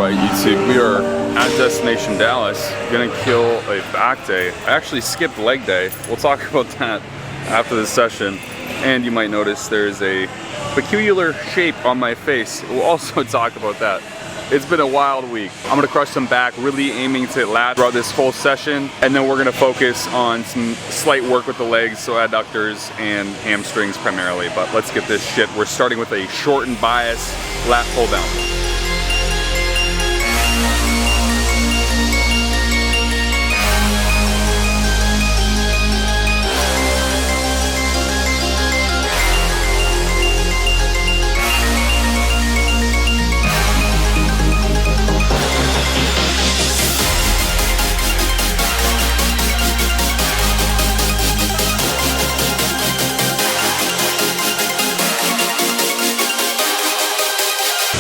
Alright YouTube, we are at Destination Dallas, gonna kill a back day. I actually skipped leg day. We'll talk about that after this session. And you might notice there's a peculiar shape on my face. We'll also talk about that. It's been a wild week. I'm gonna crush some back, really aiming to hit lat throughout this whole session. And then we're gonna focus on some slight work with the legs, so adductors and hamstrings primarily. But let's get this shit. We're starting with a shortened bias lat pull down.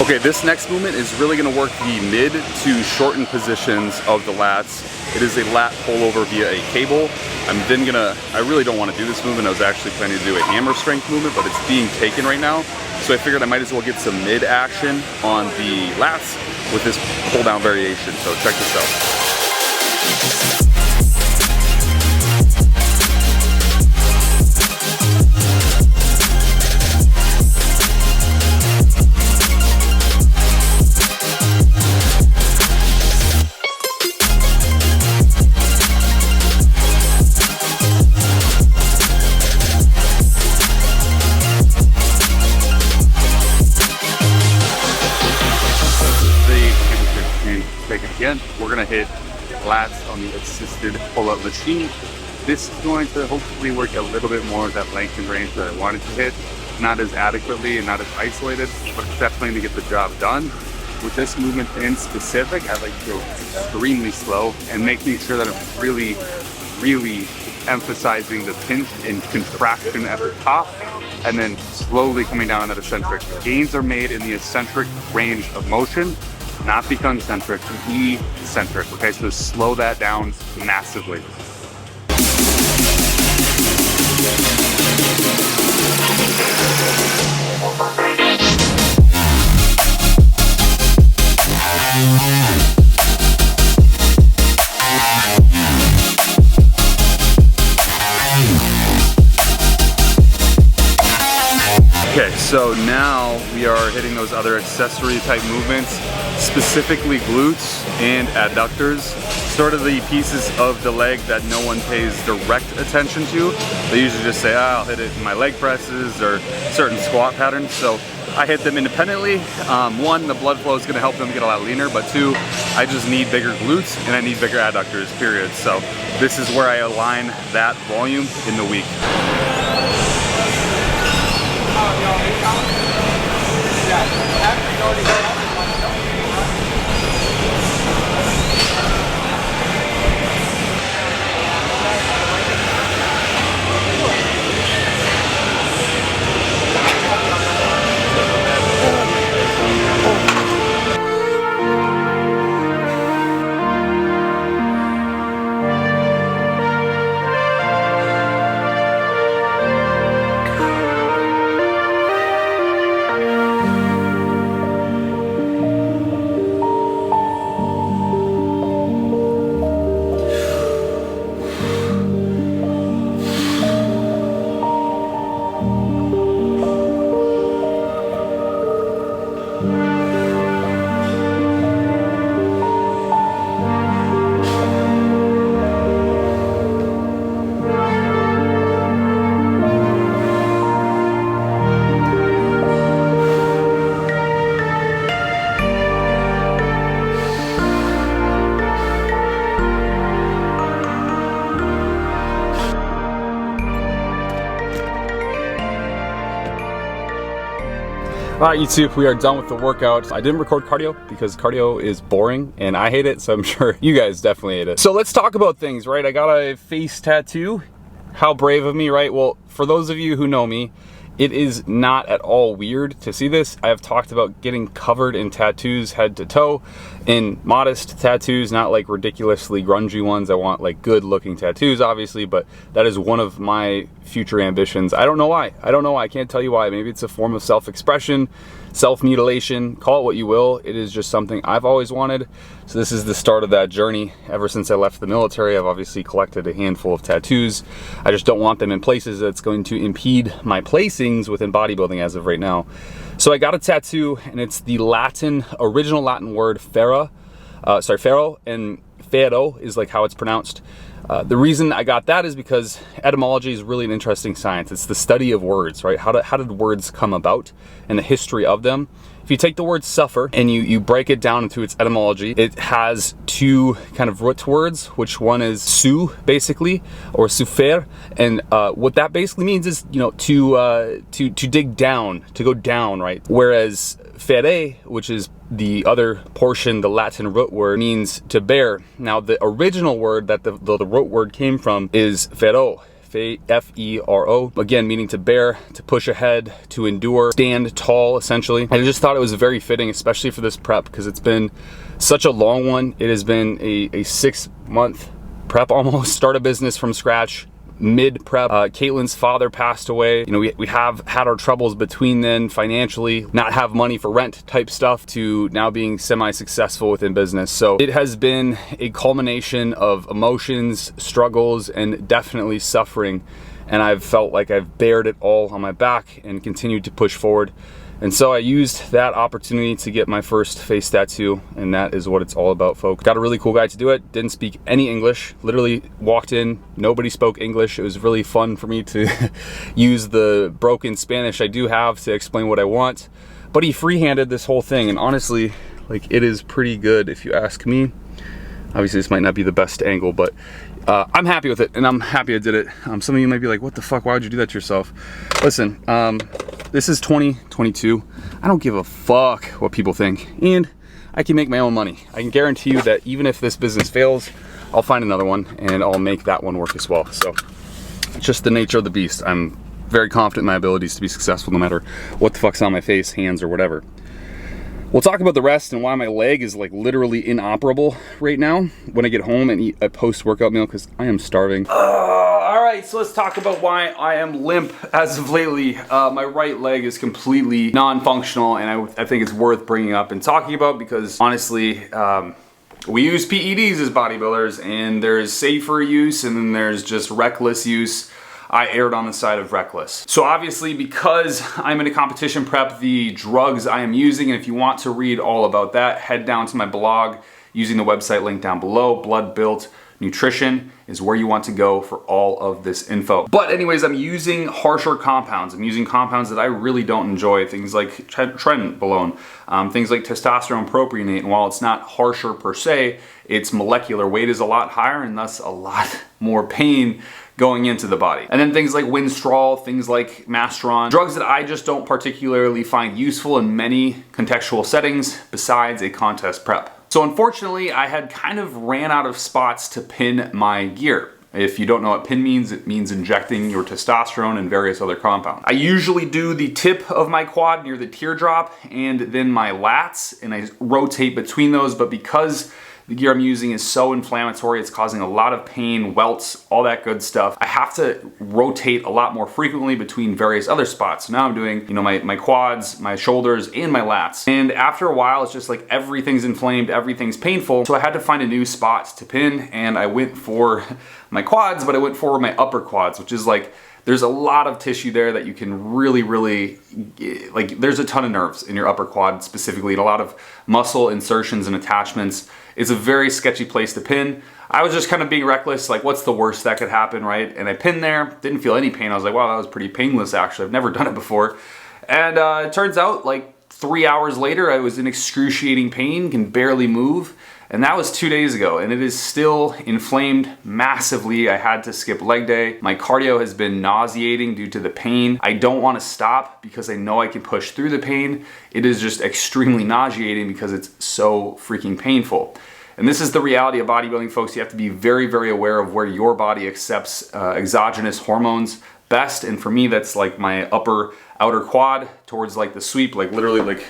Okay, this next movement is really going to work the mid to shortened positions of the lats. It is a lat pullover via a cable. I really don't want to do this movement. I was actually planning to do a hammer strength movement, but it's being taken right now. So I figured I might as well get some mid action on the lats with this pull down variation. So check this out. Again, we're gonna hit lats on the assisted pull-up machine. This is going to hopefully work a little bit more of that length and range that I wanted to hit. Not as adequately and not as isolated, but definitely to get the job done. With this movement in specific, I like to go extremely slow and making sure that I'm really emphasizing the pinch and contraction at the top, and then slowly coming down on that eccentric. Gains are made in the eccentric range of motion, not the concentric, the eccentric. Okay, so slow that down massively. Okay, so now we are hitting those other accessory type movements, specifically glutes and adductors, sort of the pieces of the leg that no one pays direct attention to. They usually just say, I'll hit it in my leg presses or certain squat patterns. So I hit them independently. One, the blood flow is gonna help them get a lot leaner, but two, I just need bigger glutes and I need bigger adductors, period. So this is where I align that volume in the week. Alright YouTube, we are done with the workout. I didn't record cardio because cardio is boring and I hate it, so I'm sure you guys definitely hate it. So let's talk about things, right? I got a face tattoo. How brave of me, right? Well, for those of you who know me, it is not at all weird to see this. I have talked about getting covered in tattoos head to toe, in modest tattoos, not like ridiculously grungy ones. I want like good looking tattoos, obviously, but that is one of my future ambitions. I don't know why. I can't tell you why. Maybe it's a form of self-expression. self-mutilation, call it what you will. It is just something I've always wanted. So this is the start of that journey. Ever since I left the military, I've obviously collected a handful of tattoos. I just don't want them in places that's going to impede my placings within bodybuilding as of right now. So I got a tattoo, and it's the original Latin word ferro, and ferro is like how it's pronounced. The reason I got that is because etymology is really an interesting science. It's the study of words, right? How did words come about and the history of them? If you take the word suffer and you break it down into its etymology, it has two kind of root words, which one is su, basically, or souffrir, and what that basically means is, you know, to dig down, to go down, right? Whereas fere, which is the other portion, the Latin root word, means to bear. Now, the original word that the root word came from is fero. F-E-R-O, again, meaning to bear, to push ahead, to endure, stand tall, essentially. And I just thought it was very fitting, especially for this prep, because it's been such a long one. It has been a 6-month prep almost. Start a business from scratch, mid-prep. Caitlin's father passed away. You know, we have had our troubles between then financially, not have money for rent type stuff, to now being semi-successful within business. So it has been a culmination of emotions, struggles, and definitely suffering. And I've felt like I've bared it all on my back and continued to push forward. And so I used that opportunity to get my first face tattoo, and that is what it's all about, folks. Got a really cool guy to do it, didn't speak any English, literally walked in, nobody spoke English. It was really fun for me to use the broken Spanish I do have to explain what I want. But he freehanded this whole thing, and honestly, like, it is pretty good if you ask me. Obviously this might not be the best angle, but I'm happy with it, and I'm happy I did it. Some of you might be like, what the fuck, why would you do that to yourself? Listen, this is 2022. I don't give a fuck what people think, and I can make my own money. I can guarantee you that even if this business fails, I'll find another one, and I'll make that one work as well. So it's just the nature of the beast. I'm very confident in my abilities to be successful no matter what the fuck's on my face, hands, or whatever. We'll talk about the rest and why my leg is like literally inoperable right now when I get home and eat a post-workout meal, because I am starving. All right, so let's talk about why I am limp as of lately. My right leg is completely non-functional, and I think it's worth bringing up and talking about, because honestly, we use PEDs as bodybuilders, and there's safer use and then there's just reckless use. I erred on the side of reckless. So obviously, because I'm in a competition prep, the drugs I am using, and if you want to read all about that, head down to my blog using the website link down below. Blood Built Nutrition is where you want to go for all of this info. But anyways, I'm using harsher compounds. I'm using compounds that I really don't enjoy, things like trenbolone, things like testosterone propionate, and while it's not harsher per se, its molecular weight is a lot higher and thus a lot more pain going into the body. And then things like Winstrol, things like Masteron, drugs that I just don't particularly find useful in many contextual settings besides a contest prep. So unfortunately, I had kind of ran out of spots to pin my gear. If you don't know what pin means, it means injecting your testosterone and various other compounds. I usually do the tip of my quad near the teardrop and then my lats, and I rotate between those, but because the gear I'm using is so inflammatory, it's causing a lot of pain, welts, all that good stuff, I have to rotate a lot more frequently between various other spots. So now I'm doing, you know, my quads, my shoulders, and my lats. And after a while, it's just like everything's inflamed, everything's painful. So I had to find a new spot to pin, and I went for my quads, but I went for my upper quads, which is like, there's a lot of tissue there that you can really, like, there's a ton of nerves in your upper quad specifically, and a lot of muscle insertions and attachments. It's a very sketchy place to pin. I was just kind of being reckless, like, what's the worst that could happen, right? And I pinned there, didn't feel any pain. I was like, wow, that was pretty painless actually. I've never done it before. And it turns out like 3 hours later, I was in excruciating pain, can barely move. And that was 2 days ago, and it is still inflamed massively. I had to skip leg day. My cardio has been nauseating due to the pain. I don't want to stop because I know I can push through the pain. It is just extremely nauseating because it's so freaking painful. And this is the reality of bodybuilding, folks. You have to be very aware of where your body accepts exogenous hormones best. And for me, that's like my outer quad towards like the sweep, like literally like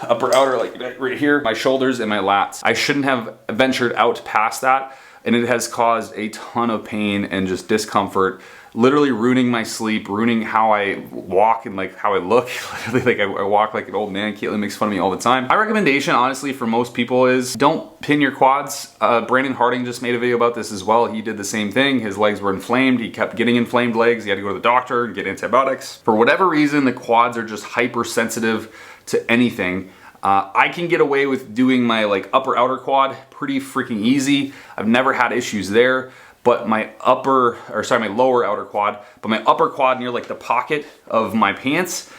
upper outer, like right here, my shoulders and my lats. I shouldn't have ventured out past that, and it has caused a ton of pain and just discomfort, literally ruining my sleep, ruining how I walk and like how I look. Literally, like I walk like an old man. Caitlin makes fun of me all the time. My recommendation, honestly, for most people is don't pin your quads. Brandon Harding just made a video about this as well. He did the same thing. His legs were inflamed. He kept getting inflamed legs. He had to go to the doctor and get antibiotics. For whatever reason, the quads are just hypersensitive to anything. I can get away with doing my like upper outer quad pretty freaking easy. I've never had issues there. But my lower outer quad, but my upper quad near like the pocket of my pants,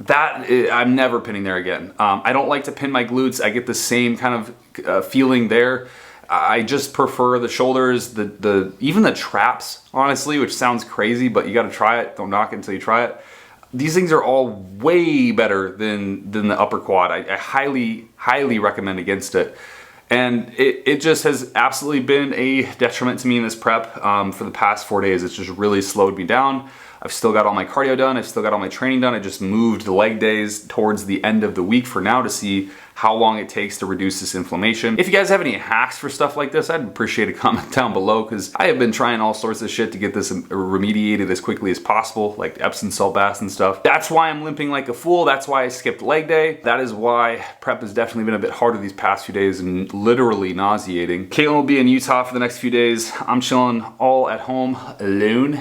I'm never pinning there again. I don't like to pin my glutes. I get the same kind of feeling there. I just prefer the shoulders, even the traps, honestly, which sounds crazy, but you gotta try it. Don't knock it until you try it. These things are all way better than the upper quad. I highly recommend against it. And it just has absolutely been a detriment to me in this prep for the past 4 days. It's just really slowed me down. I've still got all my cardio done. I've still got all my training done. I just moved the leg days towards the end of the week for now to see how long it takes to reduce this inflammation. If you guys have any hacks for stuff like this, I'd appreciate a comment down below, because I have been trying all sorts of shit to get this remediated as quickly as possible, like Epsom salt baths and stuff. That's why I'm limping like a fool. That's why I skipped leg day. That is why prep has definitely been a bit harder these past few days and literally nauseating. Caitlin will be in Utah for the next few days. I'm chilling all at home alone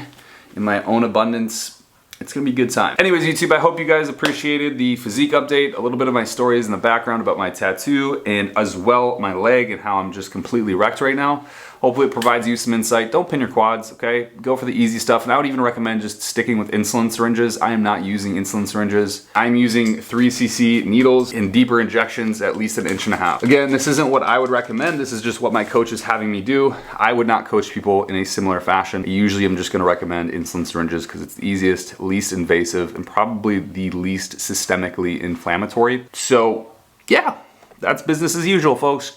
in my own abundance. It's gonna be a good time. Anyways, YouTube, I hope you guys appreciated the physique update, a little bit of my stories in the background about my tattoo, and as well my leg and how I'm just completely wrecked right now. Hopefully it provides you some insight. Don't pin your quads, okay? Go for the easy stuff. And I would even recommend just sticking with insulin syringes. I am not using insulin syringes. I'm using 3cc needles in deeper injections, at least 1.5 inches. Again, this isn't what I would recommend. This is just what my coach is having me do. I would not coach people in a similar fashion. Usually I'm just gonna recommend insulin syringes because it's the easiest, least invasive, and probably the least systemically inflammatory. So yeah, that's business as usual, folks.